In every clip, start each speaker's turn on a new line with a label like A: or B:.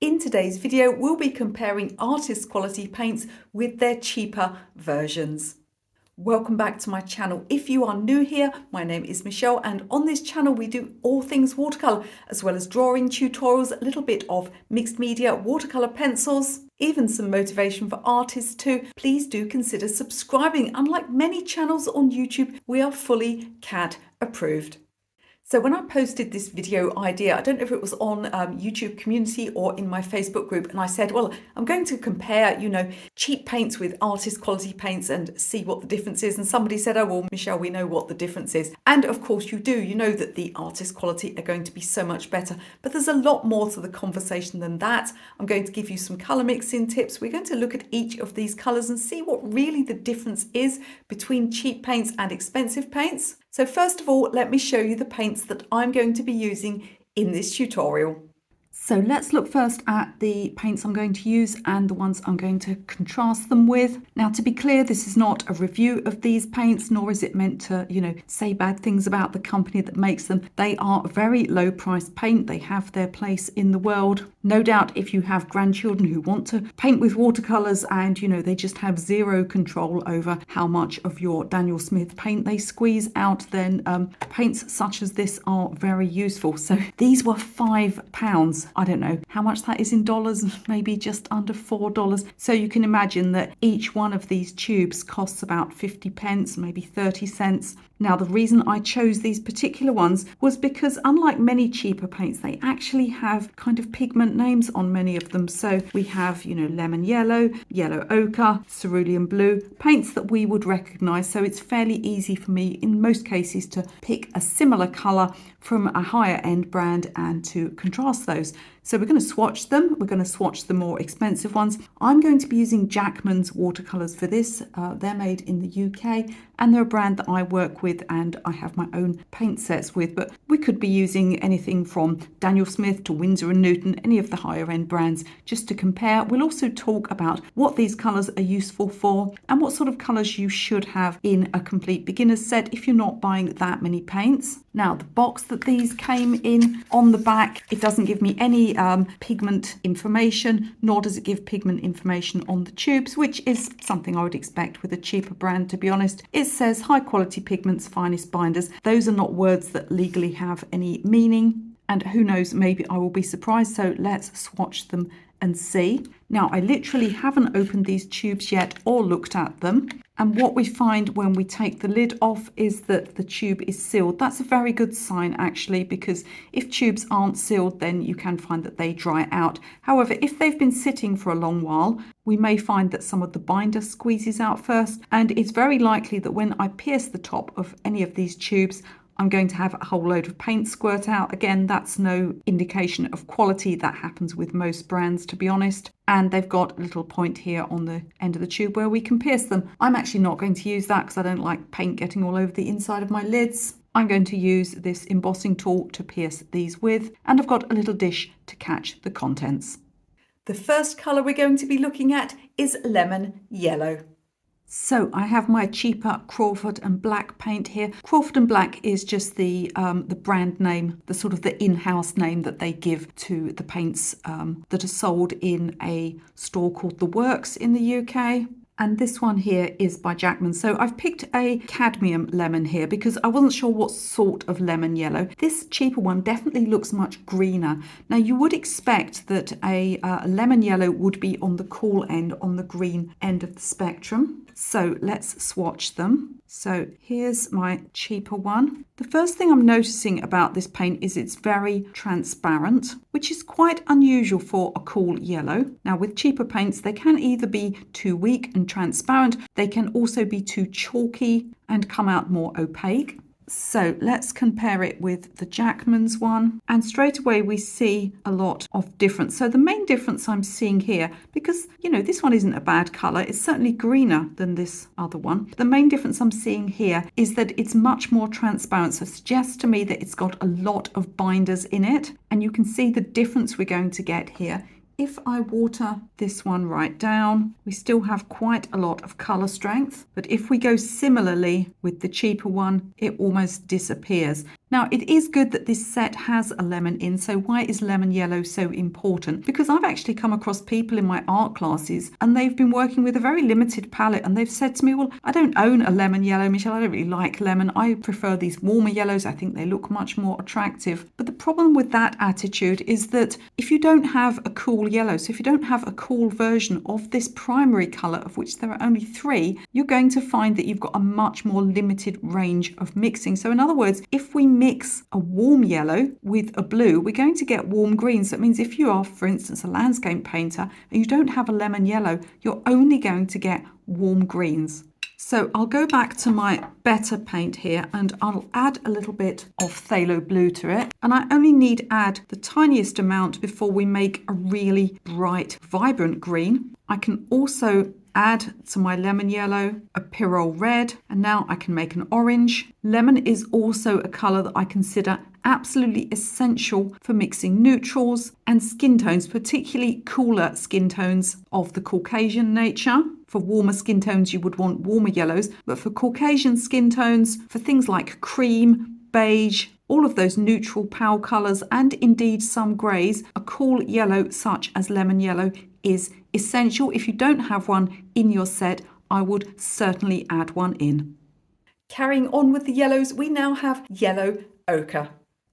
A: In today's video, we'll be comparing artist quality paints with their cheaper versions. Welcome back to my channel. If you are new here, my name is Michelle, and on this channel we do all things watercolor, as well as drawing tutorials, a little bit of mixed media, watercolor pencils, even some motivation for artists too. Please do consider subscribing. Unlike many channels on YouTube, we are fully CAD approved. So when I posted this video idea, I don't know if it was on YouTube community or in my Facebook group, and I said, well, I'm going to compare, cheap paints with artist quality paints and see what the difference is. And somebody said, oh, well, Michelle, we know what the difference is. And of course you do. You know that the artist quality are going to be so much better. But there's a lot more to the conversation than that. I'm going to give you some color mixing tips. We're going to look at each of these colors and see what really the difference is between cheap paints and expensive paints. So first of all, let me show you the paints that I'm going to be using in this tutorial. So let's look first at the paints I'm going to use and the ones I'm going to contrast them with. Now, to be clear, this is not a review of these paints, nor is it meant to, say bad things about the company that makes them. They are a very low price paint. They have their place in the world. No doubt if you have grandchildren who want to paint with watercolors and, they just have zero control over how much of your Daniel Smith paint they squeeze out, then paints such as this are very useful. So these were £5. I don't know how much that is in dollars, maybe just under $4. So you can imagine that each one of these tubes costs about 50 pence, maybe 30 cents. Now, the reason I chose these particular ones was because unlike many cheaper paints, they actually have kind of pigment names on many of them. So we have, lemon yellow, yellow ochre, cerulean blue, paints that we would recognize. So it's fairly easy for me in most cases to pick a similar color from a higher end brand and to contrast those. So we're going to swatch them. We're going to swatch the more expensive ones. I'm going to be using Jackman's watercolors for this. They're made in the UK and they're a brand that I work with and I have my own paint sets with, but we could be using anything from Daniel Smith to Winsor & Newton, any of the higher end brands, just to compare. We'll also talk about what these colors are useful for and what sort of colors you should have in a complete beginner's set if you're not buying that many paints. Now, the box that these came in, on the back, it doesn't give me any pigment information, nor does it give pigment information on the tubes, which is something I would expect with a cheaper brand, to be honest. It says high quality pigments, finest binders. Those are not words that legally have any meaning, and who knows, maybe I will be surprised. So let's swatch them and see. Now, I literally haven't opened these tubes yet or looked at them. And what we find when we take the lid off is that the tube is sealed. That's a very good sign, actually, because if tubes aren't sealed, then you can find that they dry out. However, if they've been sitting for a long while, we may find that some of the binder squeezes out first. And it's very likely that when I pierce the top of any of these tubes, I'm going to have a whole load of paint squirt out. Again, that's no indication of quality. That happens with most brands, to be honest. And they've got a little point here on the end of the tube where we can pierce them. I'm actually not going to use that because I don't like paint getting all over the inside of my lids. I'm going to use this embossing tool to pierce these with, and I've got a little dish to catch the contents. The first colour we're going to be looking at is lemon yellow. So I have my cheaper Crawford and Black paint here. Crawford and Black is just the brand name, the sort of the in-house name that they give to the paints that are sold in a store called The Works in the UK. And this one here is by Jackman. So I've picked a cadmium lemon here because I wasn't sure what sort of lemon yellow. This cheaper one definitely looks much greener. Now, you would expect that a lemon yellow would be on the cool end, on the green end of the spectrum. So let's swatch them. So here's my cheaper one. The first thing I'm noticing about this paint is it's very transparent, which is quite unusual for a cool yellow. Now, with cheaper paints, they can either be too weak and transparent, they can also be too chalky and come out more opaque. So let's compare it with the Jackman's one. And straight away we see a lot of difference. So the main difference I'm seeing here, because, this one isn't a bad colour, it's certainly greener than this other one. The main difference I'm seeing here is that it's much more transparent. So it suggests to me that it's got a lot of binders in it. And you can see the difference we're going to get here. If I water this one right down, we still have quite a lot of colour strength. But if we go similarly with the cheaper one, it almost disappears. Now, it is good that this set has a lemon in, so why is lemon yellow so important? Because I've actually come across people in my art classes and they've been working with a very limited palette and they've said to me, well, I don't own a lemon yellow, Michelle, I don't really like lemon. I prefer these warmer yellows. I think they look much more attractive. But the problem with that attitude is that if you don't have a cool yellow, so if you don't have a cool version of this primary colour, of which there are only 3, you're going to find that you've got a much more limited range of mixing. So in other words, if we mix a warm yellow with a blue, we're going to get warm greens. That means if you are, for instance, a landscape painter and you don't have a lemon yellow, you're only going to get warm greens. So I'll go back to my better paint here and I'll add a little bit of phthalo blue to it. And I only need add the tiniest amount before we make a really bright, vibrant green. I can also add to my lemon yellow a Pyrrole red, and now I can make an orange. Lemon is also a colour that I consider absolutely essential for mixing neutrals and skin tones, particularly cooler skin tones of the Caucasian nature. For warmer skin tones, you would want warmer yellows, but for Caucasian skin tones, for things like cream, beige, all of those neutral pale colours, and indeed some greys, a cool yellow such as lemon yellow is essential. If you don't have one in your set, I would certainly add one in. Carrying on with the yellows, we now have yellow ochre.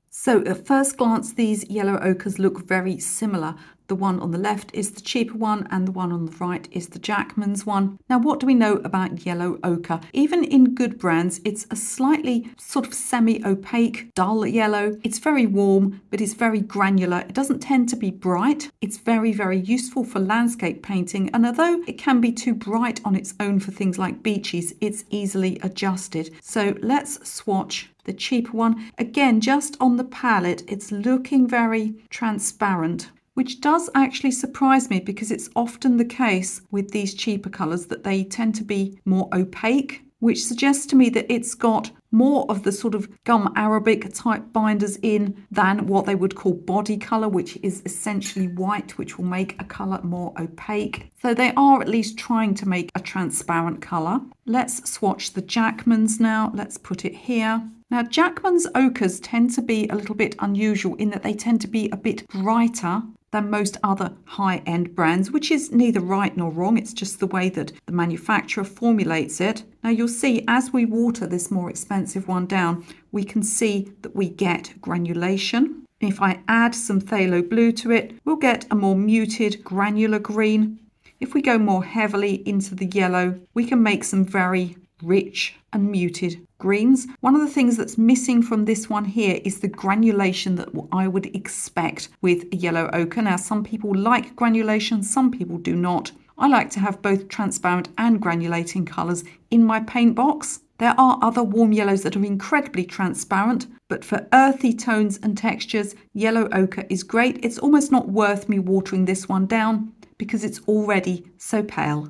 A: So at first glance, these yellow ochres look very similar. The one on the left is the cheaper one and the one on the right is the Jackman's one. Now, what do we know about yellow ochre? Even in good brands, it's a slightly sort of semi-opaque, dull yellow. It's very warm, but it's very granular. It doesn't tend to be bright. It's very, very useful for landscape painting. And although it can be too bright on its own for things like beaches, it's easily adjusted. So let's swatch the cheaper one. Again, just on the palette, it's looking very transparent, which does actually surprise me because it's often the case with these cheaper colours that they tend to be more opaque, which suggests to me that it's got more of the sort of gum arabic type binders in than what they would call body colour, which is essentially white, which will make a colour more opaque. So they are at least trying to make a transparent colour. Let's swatch the Jackman's now. Let's put it here. Now, Jackman's ochres tend to be a little bit unusual in that they tend to be a bit brighter than most other high-end brands, which is neither right nor wrong. It's just the way that the manufacturer formulates it. Now, you'll see as we water this more expensive one down, we can see that we get granulation. If I add some phthalo blue to it, we'll get a more muted granular green. If we go more heavily into the yellow, we can make some very rich and muted greens. One of the things that's missing from this one here is the granulation that I would expect with a yellow ochre. Now, some people like granulation, some people do not. I like to have both transparent and granulating colours in my paint box. There are other warm yellows that are incredibly transparent, but for earthy tones and textures, yellow ochre is great. It's almost not worth me watering this one down because it's already so pale.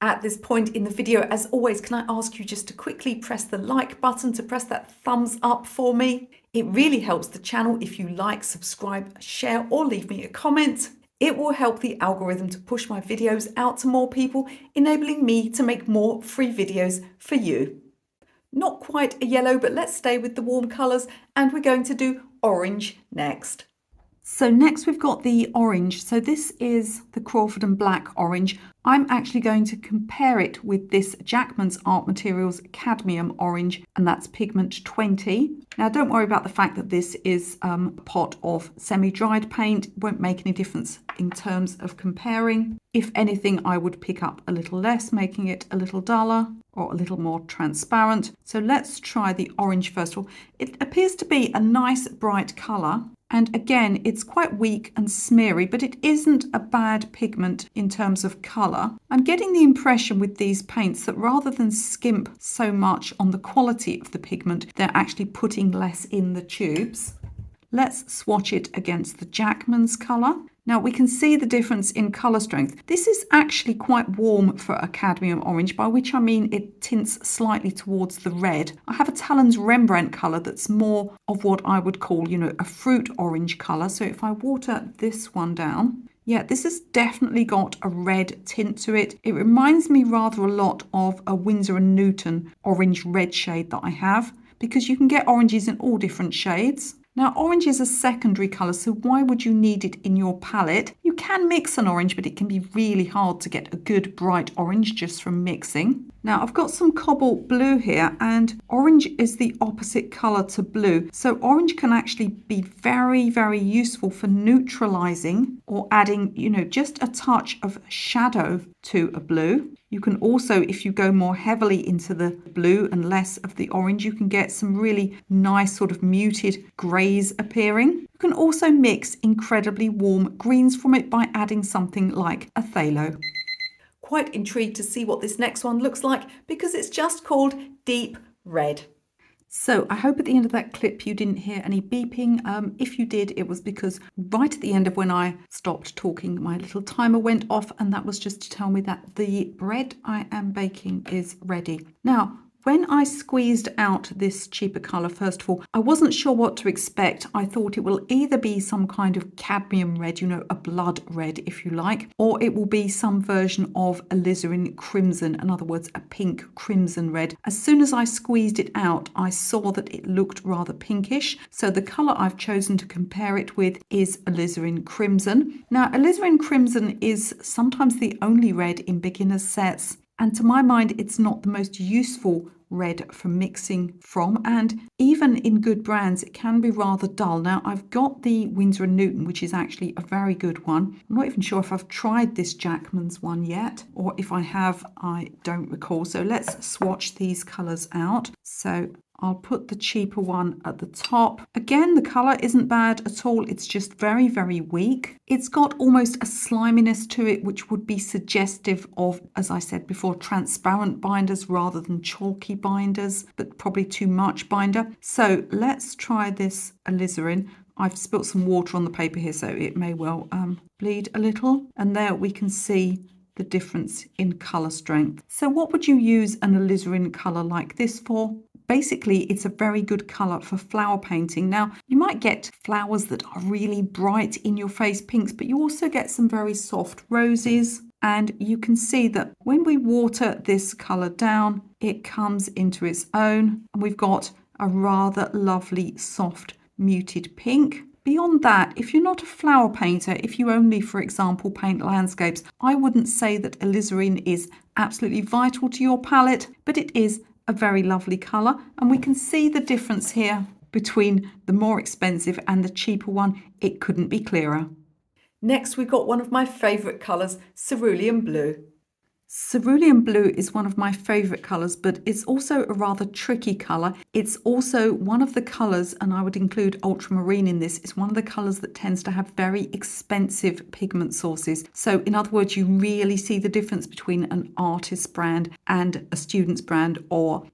A: At this point in the video, as always, can I ask you just to quickly press the like button, to press that thumbs up for me? It really helps the channel if you like, subscribe, share, or leave me a comment. It will help the algorithm to push my videos out to more people, enabling me to make more free videos for you. Not quite a yellow, but let's stay with the warm colours, and we're going to do orange next. So next we've got the orange. So this is the Crawford and Black orange. I'm actually going to compare it with this Jackman's Art Materials Cadmium Orange, and that's Pigment 20. Now don't worry about the fact that this is a pot of semi-dried paint. It won't make any difference in terms of comparing. If anything, I would pick up a little less, making it a little duller or a little more transparent. So let's try the orange first of all. It appears to be a nice bright colour. And again, it's quite weak and smeary, but it isn't a bad pigment in terms of colour. I'm getting the impression with these paints that rather than skimp so much on the quality of the pigment, they're actually putting less in the tubes. Let's swatch it against the Jackman's colour. Now we can see the difference in colour strength. This is actually quite warm for a cadmium orange, by which I mean it tints slightly towards the red. I have a Talens Rembrandt colour that's more of what I would call, a fruit orange colour. So if I water this one down, yeah, this has definitely got a red tint to it. It reminds me rather a lot of a Winsor & Newton orange red shade that I have. because you can get oranges in all different shades. Now, orange is a secondary colour, so why would you need it in your palette? You can mix an orange, but it can be really hard to get a good bright orange just from mixing. Now, I've got some cobalt blue here, and orange is the opposite colour to blue. So orange can actually be very, very useful for neutralising or adding, just a touch of shadow to a blue. You can also, if you go more heavily into the blue and less of the orange, you can get some really nice sort of muted greys appearing. You can also mix incredibly warm greens from it by adding something like a phthalo. Quite intrigued to see what this next one looks like because it's just called Deep Red. So I hope at the end of that clip you didn't hear any beeping. If you did, it was because right at the end of when I stopped talking, my little timer went off, and that was just to tell me that the bread I am baking is ready. Now, when I squeezed out this cheaper colour, first of all, I wasn't sure what to expect. I thought it will either be some kind of cadmium red, a blood red if you like, or it will be some version of alizarin crimson, in other words, a pink crimson red. As soon as I squeezed it out, I saw that it looked rather pinkish. So the colour I've chosen to compare it with is alizarin crimson. Now, alizarin crimson is sometimes the only red in beginner sets. And to my mind, it's not the most useful red for mixing from, and even in good brands it can be rather dull. Now, I've got the Winsor & Newton, which is actually a very good one. I'm not even sure if I've tried this Jackman's one yet, or if I have, I don't recall. So let's swatch these colours out. So I'll put the cheaper one at the top. Again, the colour isn't bad at all. It's just very, very weak. It's got almost a sliminess to it, which would be suggestive of, as I said before, transparent binders rather than chalky binders, but probably too much binder. So let's try this alizarin. I've spilt some water on the paper here, so it may well bleed a little. And there we can see the difference in colour strength. So what would you use an alizarin colour like this for? Basically, it's a very good colour for flower painting. Now, you might get flowers that are really bright in your face pinks, but you also get some very soft roses. And you can see that when we water this colour down, it comes into its own. And we've got a rather lovely, soft, muted pink. Beyond that, if you're not a flower painter, if you only, for example, paint landscapes, I wouldn't say that alizarin is absolutely vital to your palette, but it is a very lovely colour, and we can see the difference here between the more expensive and the cheaper one. It couldn't be clearer. Next, we've got one of my favourite colours, Cerulean Blue. Cerulean Blue is one of my favourite colours, but it's also a rather tricky colour. It's also one of the colours, and I would include ultramarine in this, is one of the colours that tends to have very expensive pigment sources. So in other words, you really see the difference between an artist brand and a student's brand, or,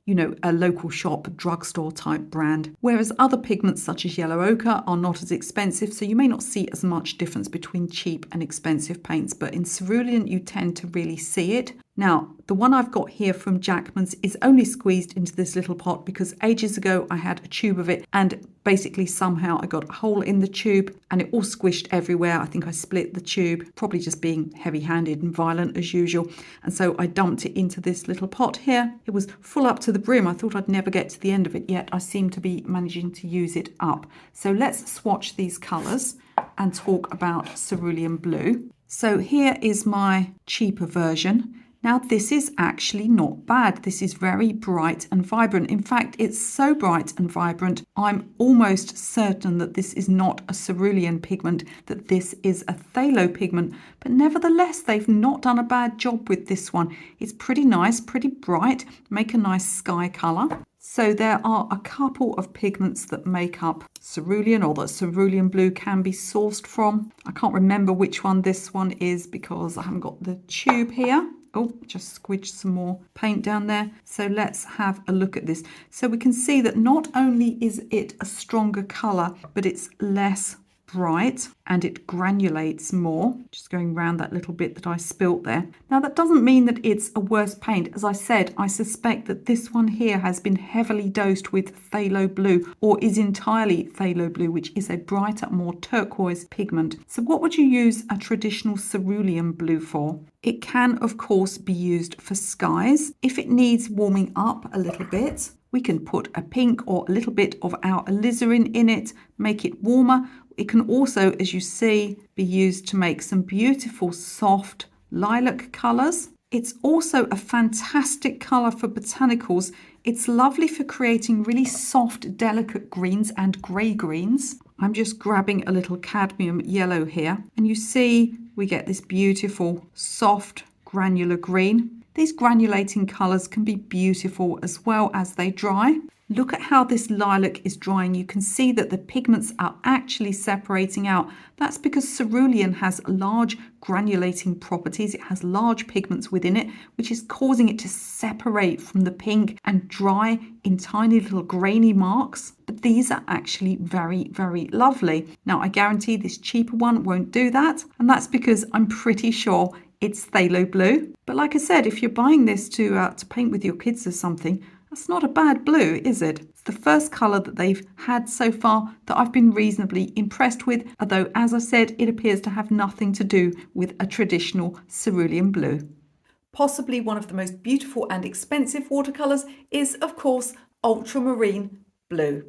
A: a local shop, drugstore type brand. Whereas other pigments such as yellow ochre are not as expensive, so you may not see as much difference between cheap and expensive paints, but in cerulean you tend to really see it. Now, the one I've got here from Jackman's is only squeezed into this little pot because ages ago I had a tube of it, and basically somehow I got a hole in the tube and it all squished everywhere. I think I split the tube, probably just being heavy-handed and violent as usual. And so I dumped it into this little pot here. It was full up to the brim. I thought I'd never get to the end of it, yet I seem to be managing to use it up. So let's swatch these colours and talk about Cerulean Blue. So here is my cheaper version. Now, this is actually not bad. This is very bright and vibrant. In fact, it's so bright and vibrant, I'm almost certain that this is not a cerulean pigment, that this is a phthalo pigment. But nevertheless, they've not done a bad job with this one. It's pretty nice, pretty bright, make a nice sky colour. So there are a couple of pigments that make up cerulean, or that Cerulean Blue can be sourced from. I can't remember which one this one is because I haven't got the tube here. Oh, just squidged some more paint down there. So let's have a look at this. So we can see that not only is it a stronger colour, but it's less bright and it granulates more. Just going around that little bit that I spilt there. Now, that doesn't mean that it's a worse paint. As I said, I suspect that this one here has been heavily dosed with phthalo blue, or is entirely phthalo blue, which is a brighter, more turquoise pigment. So what would you use a traditional cerulean blue for? It can, of course, be used for skies. If it needs warming up a little bit, We can put a pink or a little bit of our alizarin in it, make it warmer. It can also, as you see, be used to make some beautiful soft lilac colours. It's also a fantastic colour for botanicals. It's lovely for creating really soft, delicate greens and grey greens. I'm just grabbing a little cadmium yellow here, and you see we get this beautiful, soft, granular green. These granulating colours can be beautiful as well as they dry. Look at how this lilac is drying. You can see that the pigments are actually separating out. That's because cerulean has large granulating properties. It has large pigments within it, which is causing it to separate from the pink and dry in tiny little grainy marks. But these are actually very, very lovely. Now, I guarantee this cheaper one won't do that. And that's because I'm pretty sure it's phthalo blue. But like I said, if you're buying this to paint with your kids or something, that's not a bad blue, is it? It's the first colour that they've had so far that I've been reasonably impressed with, although, as I said, it appears to have nothing to do with a traditional cerulean blue. Possibly one of the most beautiful and expensive watercolours is, of course, Ultramarine Blue.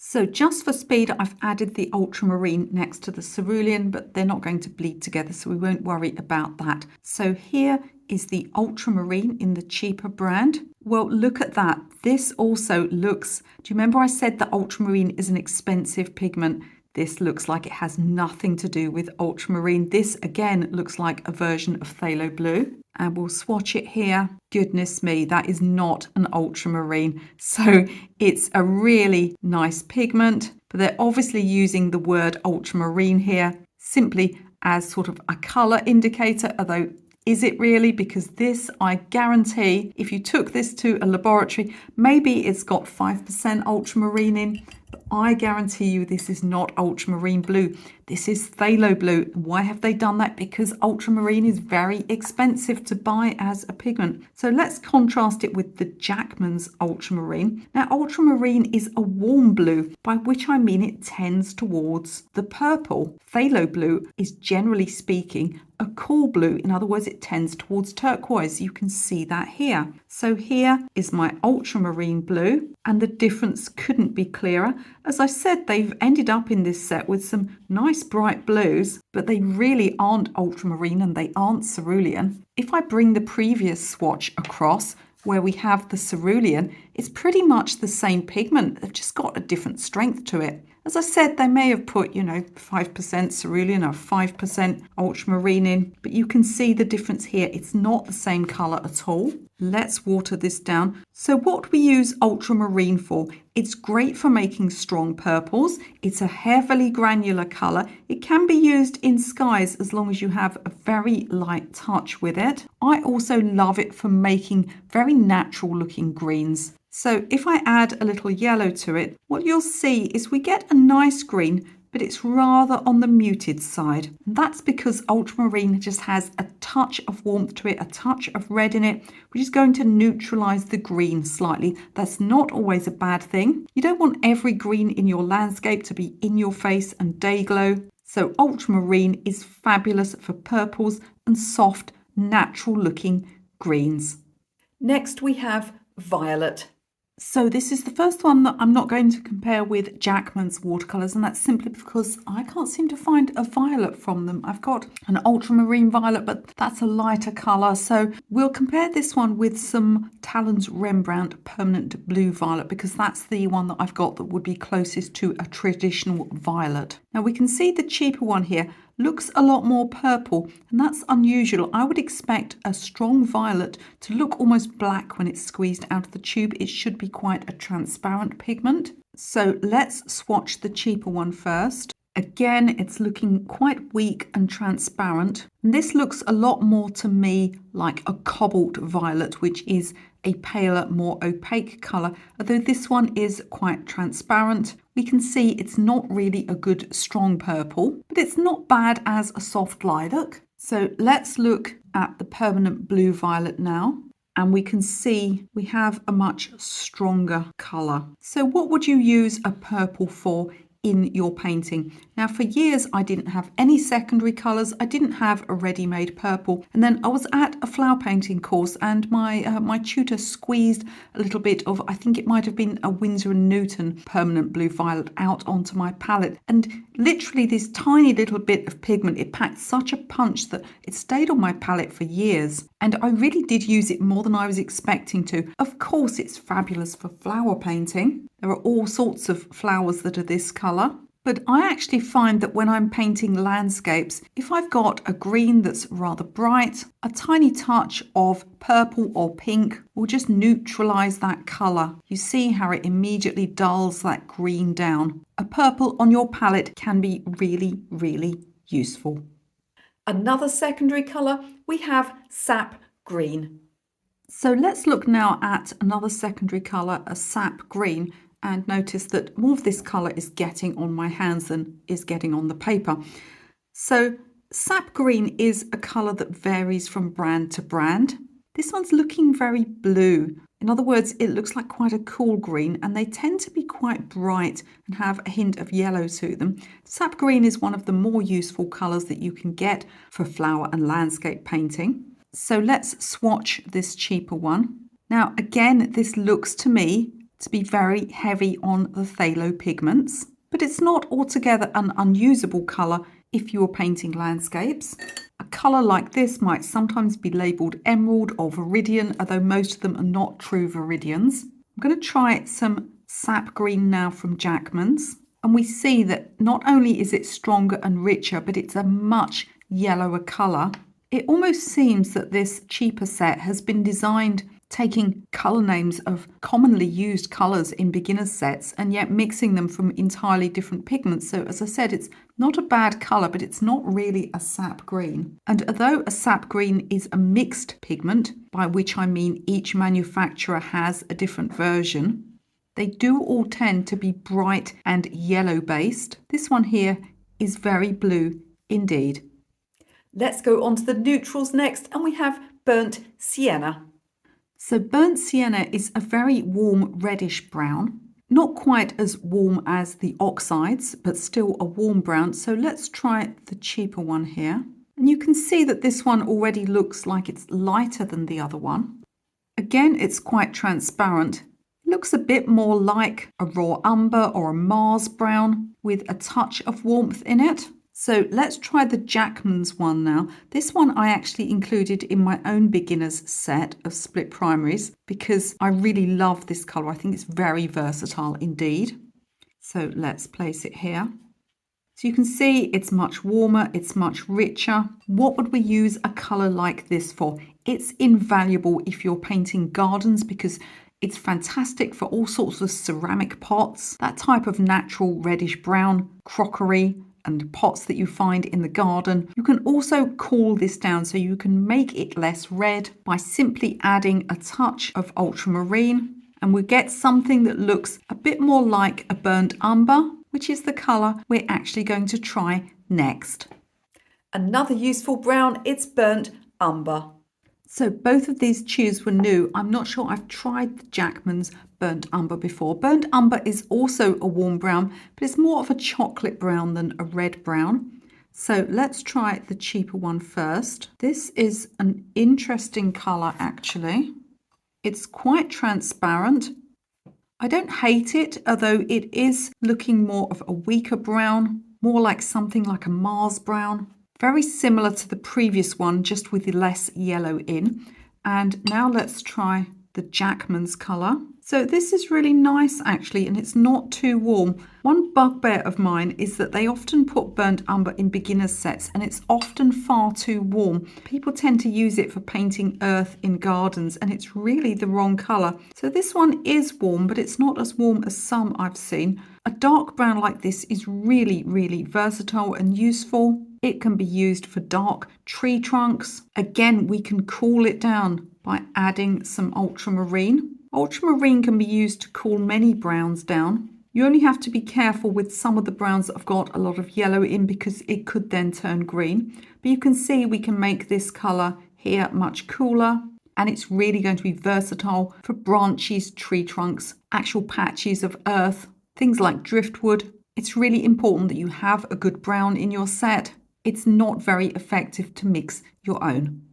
A: So just for speed, I've added the ultramarine next to the cerulean, but they're not going to bleed together, so we won't worry about that. So here is the ultramarine in the cheaper brand. Well, look at that. This also looks, do you remember I said that ultramarine is an expensive pigment? This looks like it has nothing to do with ultramarine. This again looks like a version of phthalo blue. And we'll swatch it here. Goodness me, that is not an ultramarine. So it's a really nice pigment, but they're obviously using the word ultramarine here simply as sort of a colour indicator, although is it really? Because this, I guarantee, if you took this to a laboratory, maybe it's got 5% ultramarine in, but I guarantee you this is not ultramarine blue. This is phthalo blue. Why have they done that? Because ultramarine is very expensive to buy as a pigment. So let's contrast it with the Jackman's ultramarine. Now, ultramarine is a warm blue, by which I mean it tends towards the purple. Phthalo blue is, generally speaking, a cool blue. In other words, it tends towards turquoise. You can see that here. So here is my ultramarine blue, and the difference couldn't be clearer. As I said, they've ended up in this set with some nice bright blues, but they really aren't ultramarine and they aren't cerulean. If I bring the previous swatch across, where we have the cerulean, it's pretty much the same pigment. They've just got a different strength to it. As I said, they may have put, 5% cerulean or 5% ultramarine in, but you can see the difference here. It's not the same colour at all. Let's water this down. So what we use ultramarine for, it's great for making strong purples. It's a heavily granular colour. It can be used in skies as long as you have a very light touch with it. I also love it for making very natural looking greens. So if I add a little yellow to it, what you'll see is we get a nice green, but it's rather on the muted side. And that's because ultramarine just has a touch of warmth to it, a touch of red in it, which is going to neutralize the green slightly. That's not always a bad thing. You don't want every green in your landscape to be in your face and day glow. So ultramarine is fabulous for purples and soft, natural looking greens. Next we have violet. So this is the first one that I'm not going to compare with Jackman's watercolours, and that's simply because I can't seem to find a violet from them. I've got an ultramarine violet, but that's a lighter colour. So we'll compare this one with some Talens Rembrandt permanent blue violet, because that's the one that I've got that would be closest to a traditional violet. Now we can see the cheaper one here looks a lot more purple, and that's unusual. I would expect a strong violet to look almost black when it's squeezed out of the tube. It should be quite a transparent pigment. So let's swatch the cheaper one first. Again, it's looking quite weak and transparent. And this looks a lot more to me like a cobalt violet, which is a paler, more opaque colour. Although this one is quite transparent, we can see it's not really a good strong purple, but it's not bad as a soft lilac. So let's look at the permanent blue violet now. And we can see we have a much stronger colour. So what would you use a purple for in your painting? Now for years I didn't have any secondary colours, I didn't have a ready-made purple, and then I was at a flower painting course and my tutor squeezed a little bit of, I think it might have been a Winsor & Newton permanent blue violet out onto my palette, and literally this tiny little bit of pigment, it packed such a punch that it stayed on my palette for years, and I really did use it more than I was expecting to. Of course it's fabulous for flower painting. There are all sorts of flowers that are this colour. But I actually find that when I'm painting landscapes, if I've got a green that's rather bright, a tiny touch of purple or pink will just neutralise that colour. You see how it immediately dulls that green down. A purple on your palette can be really, really useful. Another secondary colour, we have Sap Green. So let's look now at another secondary colour, a Sap Green. And notice that more of this colour is getting on my hands than is getting on the paper. So Sap Green is a colour that varies from brand to brand. This one's looking very blue. In other words, it looks like quite a cool green, and they tend to be quite bright and have a hint of yellow to them. Sap Green is one of the more useful colours that you can get for flower and landscape painting. So let's swatch this cheaper one. Now again, this looks to me to be very heavy on the phthalo pigments, but it's not altogether an unusable colour if you're painting landscapes. A colour like this might sometimes be labelled emerald or viridian, although most of them are not true viridians. I'm going to try some Sap Green now from Jackman's, and we see that not only is it stronger and richer, but it's a much yellower colour. It almost seems that this cheaper set has been designed taking colour names of commonly used colours in beginners sets and yet mixing them from entirely different pigments. So as I said, it's not a bad colour, but it's not really a sap green. And although a sap green is a mixed pigment, by which I mean each manufacturer has a different version, they do all tend to be bright and yellow based. This one here is very blue indeed. Let's go on to the neutrals next, and we have Burnt Sienna. So burnt sienna is a very warm reddish brown, not quite as warm as the oxides, but still a warm brown. So let's try the cheaper one here. And you can see that this one already looks like it's lighter than the other one. Again, it's quite transparent. It looks a bit more like a raw umber or a Mars brown with a touch of warmth in it. So let's try the Jackman's one now. This one I actually included in my own beginner's set of split primaries because I really love this colour. I think it's very versatile indeed. So let's place it here. So you can see it's much warmer, it's much richer. What would we use a colour like this for? It's invaluable if you're painting gardens because it's fantastic for all sorts of ceramic pots, that type of natural reddish brown, crockery, and pots that you find in the garden. You can also cool this down so you can make it less red by simply adding a touch of ultramarine, and we get something that looks a bit more like a burnt umber, which is the colour we're actually going to try next. Another useful brown, it's burnt umber. So both of these chews were new. I'm not sure I've tried the Jackman's burnt umber before. Burnt umber is also a warm brown, but it's more of a chocolate brown than a red brown. So let's try the cheaper one first. This is an interesting colour actually. It's quite transparent. I don't hate it, although it is looking more of a weaker brown, more like something like a Mars brown. Very similar to the previous one, just with less yellow in. And now let's try the Jackman's colour. So this is really nice actually, and it's not too warm. One bugbear of mine is that they often put burnt umber in beginner's sets and it's often far too warm. People tend to use it for painting earth in gardens and it's really the wrong colour. So this one is warm, but it's not as warm as some I've seen. A dark brown like this is really, really versatile and useful. It can be used for dark tree trunks. Again, we can cool it down by adding some ultramarine. Ultramarine can be used to cool many browns down. You only have to be careful with some of the browns that have got a lot of yellow in because it could then turn green. But you can see we can make this colour here much cooler, and it's really going to be versatile for branches, tree trunks, actual patches of earth, things like driftwood. It's really important that you have a good brown in your set. It's not very effective to mix your own.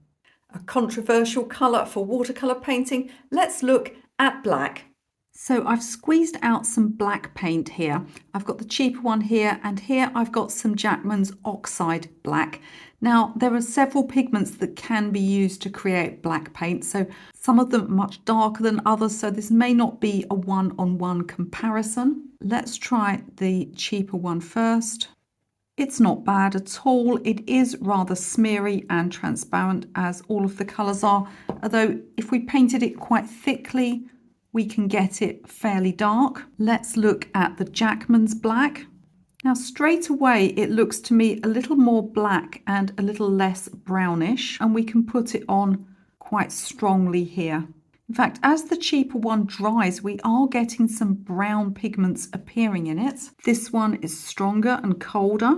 A: A controversial colour for watercolour painting, let's look at black. So I've squeezed out some black paint here. I've got the cheaper one here, and here I've got some Jackman's Oxide Black. Now, there are several pigments that can be used to create black paint, so some of them are much darker than others, so this may not be a one-on-one comparison. Let's try the cheaper one first. It's not bad at all. It is rather smeary and transparent, as all of the colours are, although if we painted it quite thickly, we can get it fairly dark. Let's look at the Jackman's Black. Now, straight away, it looks to me a little more black and a little less brownish, and we can put it on quite strongly here. In fact, as the cheaper one dries, we are getting some brown pigments appearing in it. This one is stronger and colder.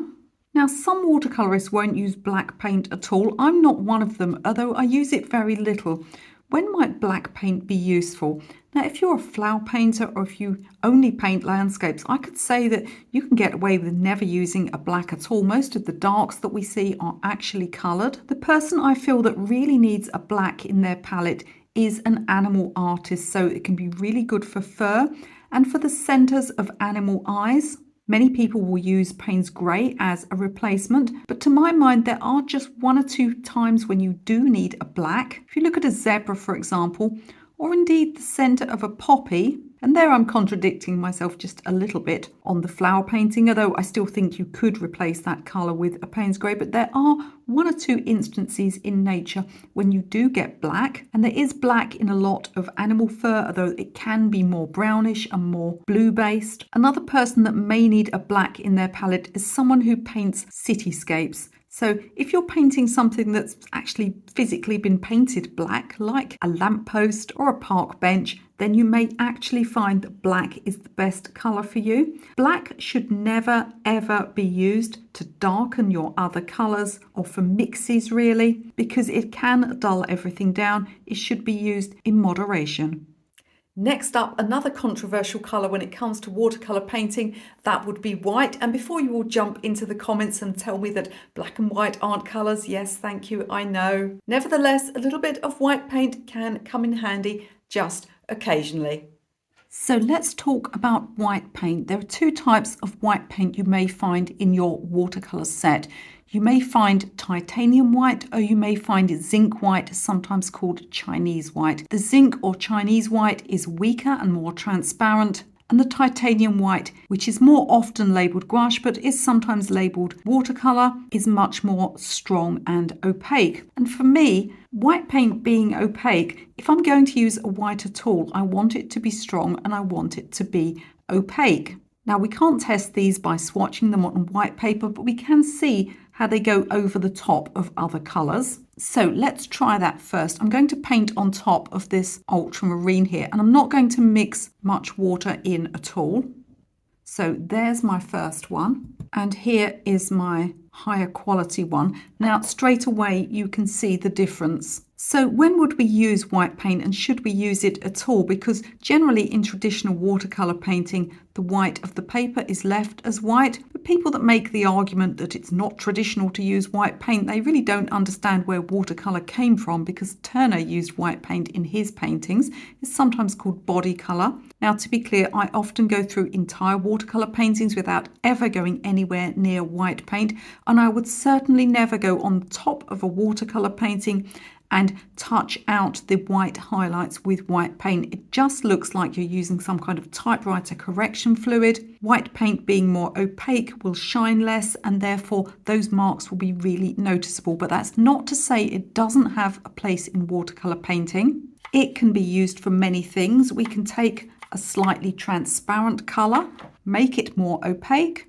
A: Now, some watercolorists won't use black paint at all. I'm not one of them, although I use it very little. When might black paint be useful? Now, if you're a flower painter or if you only paint landscapes, I could say that you can get away with never using a black at all. Most of the darks that we see are actually coloured. The person I feel that really needs a black in their palette is an animal artist, so it can be really good for fur and for the centres of animal eyes. Many people will use Payne's Grey as a replacement, but to my mind, there are just one or two times when you do need a black. If you look at a zebra, for example, or indeed the centre of a poppy, and there I'm contradicting myself just a little bit on the flower painting, although I still think you could replace that colour with a Payne's Grey, but there are one or two instances in nature when you do get black, and there is black in a lot of animal fur, although it can be more brownish and more blue based. Another person that may need a black in their palette is someone who paints cityscapes. So if you're painting something that's actually physically been painted black, like a lamppost or a park bench, then you may actually find that black is the best colour for you. Black should never ever be used to darken your other colours or for mixes really, because it can dull everything down. It should be used in moderation. Next up, another controversial colour when it comes to watercolour painting, that would be white. And before you all jump into the comments and tell me that black and white aren't colours, yes, thank you, I know. Nevertheless, a little bit of white paint can come in handy just occasionally. So let's talk about white paint. There are two types of white paint you may find in your watercolour set. You may find titanium white, or you may find zinc white, sometimes called Chinese white. The zinc or Chinese white is weaker and more transparent, and the titanium white, which is more often labelled gouache but is sometimes labelled watercolour, is much more strong and opaque. And for me, white paint being opaque, if I'm going to use a white at all, I want it to be strong and I want it to be opaque. Now, we can't test these by swatching them on white paper, but we can see how they go over the top of other colours. So let's try that first. I'm going to paint on top of this ultramarine here, and I'm not going to mix much water in at all. So there's my first one, and here is my higher quality one. Now, straight away, you can see the difference. So when would we use white paint, and should we use it at all? Because generally in traditional watercolour painting, the white of the paper is left as white. But people that make the argument that it's not traditional to use white paint, they really don't understand where watercolour came from, because Turner used white paint in his paintings. It's sometimes called body colour. Now, to be clear, I often go through entire watercolour paintings without ever going anywhere near white paint, and I would certainly never go on the top of a watercolour painting and touch out the white highlights with white paint. It just looks like you're using some kind of typewriter correction fluid. White paint being more opaque will shine less, and therefore those marks will be really noticeable. But that's not to say it doesn't have a place in watercolour painting. It can be used for many things. We can take a slightly transparent colour, make it more opaque.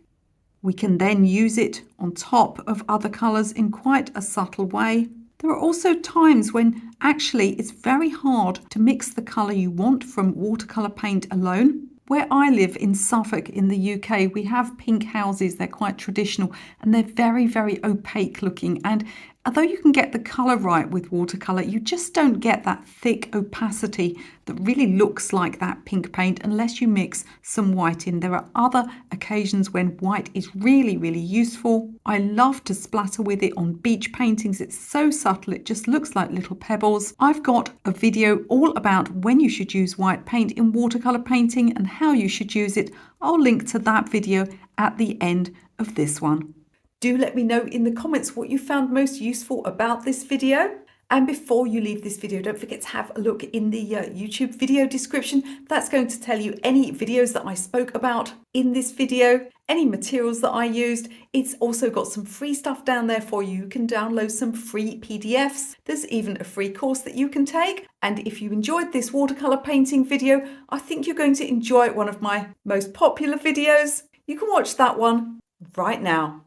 A: We can then use it on top of other colours in quite a subtle way. There are also times when actually it's very hard to mix the colour you want from watercolour paint alone. Where I live in Suffolk in the UK, we have pink houses. They're quite traditional and they're very, very opaque looking. And Although you can get the colour right with watercolour, you just don't get that thick opacity that really looks like that pink paint unless you mix some white in. There are other occasions when white is really, really useful. I love to splatter with it on beach paintings. It's so subtle, it just looks like little pebbles. I've got a video all about when you should use white paint in watercolour painting and how you should use it. I'll link to that video at the end of this one. Do let me know in the comments what you found most useful about this video. And before you leave this video, don't forget to have a look in the YouTube video description. That's going to tell you any videos that I spoke about in this video, any materials that I used. It's also got some free stuff down there for you. You can download some free PDFs. There's even a free course that you can take. And if you enjoyed this watercolor painting video, I think you're going to enjoy one of my most popular videos. You can watch that one right now.